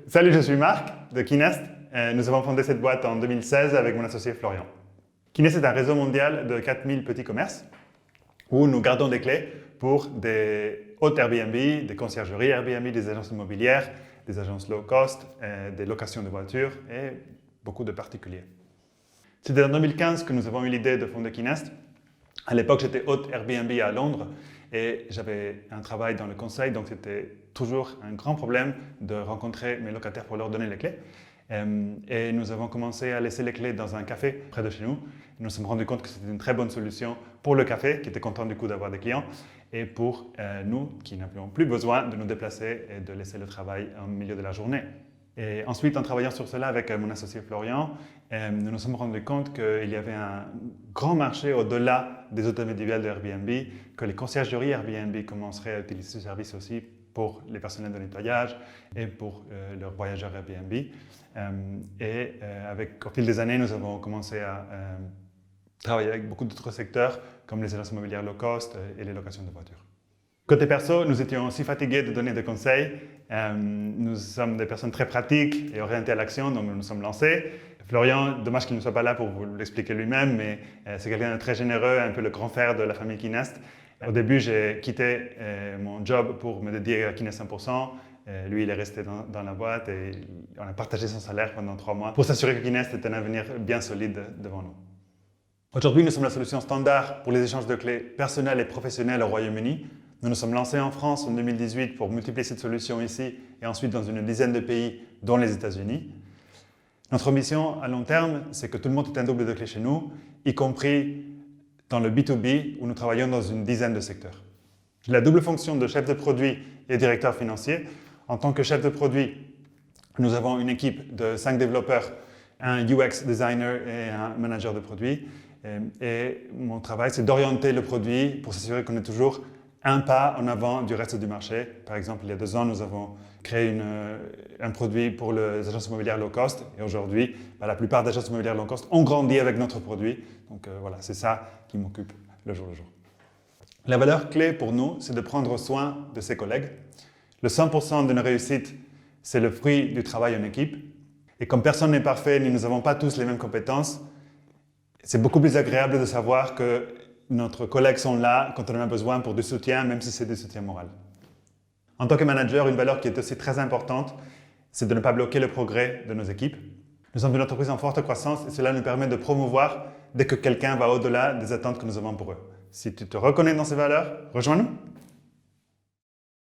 Salut, je suis Marc de Kinest. Nous avons fondé cette boîte en 2016 avec mon associé Florian. Kinest est un réseau mondial de 4000 petits commerces où nous gardons des clés pour des hôtes Airbnb, des conciergeries Airbnb, des agences immobilières, des agences low cost, des locations de voitures et beaucoup de particuliers. C'était en 2015 que nous avons eu l'idée de fonder Kinest. À l'époque, j'étais hôte Airbnb à Londres et j'avais un travail dans le conseil, donc c'était toujours un grand problème de rencontrer mes locataires pour leur donner les clés. Et nous avons commencé à laisser les clés dans un café près de chez nous. Nous nous sommes rendus compte que c'était une très bonne solution pour le café, qui était content du coup d'avoir des clients, et pour nous, qui n'avions plus besoin de nous déplacer et de laisser le travail au milieu de la journée. Et ensuite, en travaillant sur cela avec mon associé Florian, nous nous sommes rendus compte qu'il y avait un grand marché au-delà des hôtels individuels de Airbnb, que les conciergeries Airbnb commenceraient à utiliser ce service aussi pour les personnels de nettoyage et pour leurs voyageurs Airbnb. Au fil des années, nous avons commencé à travailler avec beaucoup d'autres secteurs comme les agences immobilières low cost et les locations de voitures. Côté perso, nous étions aussi fatigués de donner des conseils. Nous sommes des personnes très pratiques et orientées à l'action, donc nous nous sommes lancés. Florian, dommage qu'il ne soit pas là pour vous l'expliquer lui-même, mais c'est quelqu'un de très généreux, un peu le grand frère de la famille Kinest. Au début, j'ai quitté mon job pour me dédier à Kinest 100%. Lui, il est resté dans la boîte et on a partagé son salaire pendant 3 mois pour s'assurer que Kinest ait un avenir bien solide devant nous. Aujourd'hui, nous sommes la solution standard pour les échanges de clés personnelles et professionnelles au Royaume-Uni. Nous nous sommes lancés en France en 2018 pour multiplier cette solution ici et ensuite dans une dizaine de pays, dont les États-Unis. Notre mission à long terme, c'est que tout le monde ait un double de clés chez nous, y compris dans le B2B où nous travaillons dans une dizaine de secteurs. J'ai la double fonction de chef de produit et directeur financier. En tant que chef de produit, nous avons une équipe de 5 développeurs, un UX designer et un manager de produit. Et mon travail, c'est d'orienter le produit pour s'assurer qu'on est toujours un pas en avant du reste du marché. Par exemple, il y a 2 ans, nous avons créé un produit pour les agences immobilières low cost. Et aujourd'hui, la plupart des agences immobilières low cost ont grandi avec notre produit. Donc voilà, c'est ça qui m'occupe le jour le jour. La valeur clé pour nous, c'est de prendre soin de ses collègues. Le 100% de nos réussites, c'est le fruit du travail en équipe. Et comme personne n'est parfait, ni nous n'avons pas tous les mêmes compétences, c'est beaucoup plus agréable de savoir que nos collègues sont là quand on en a besoin pour du soutien, même si c'est du soutien moral. En tant que manager, une valeur qui est aussi très importante, c'est de ne pas bloquer le progrès de nos équipes. Nous sommes une entreprise en forte croissance et cela nous permet de promouvoir dès que quelqu'un va au-delà des attentes que nous avons pour eux. Si tu te reconnais dans ces valeurs, rejoins-nous.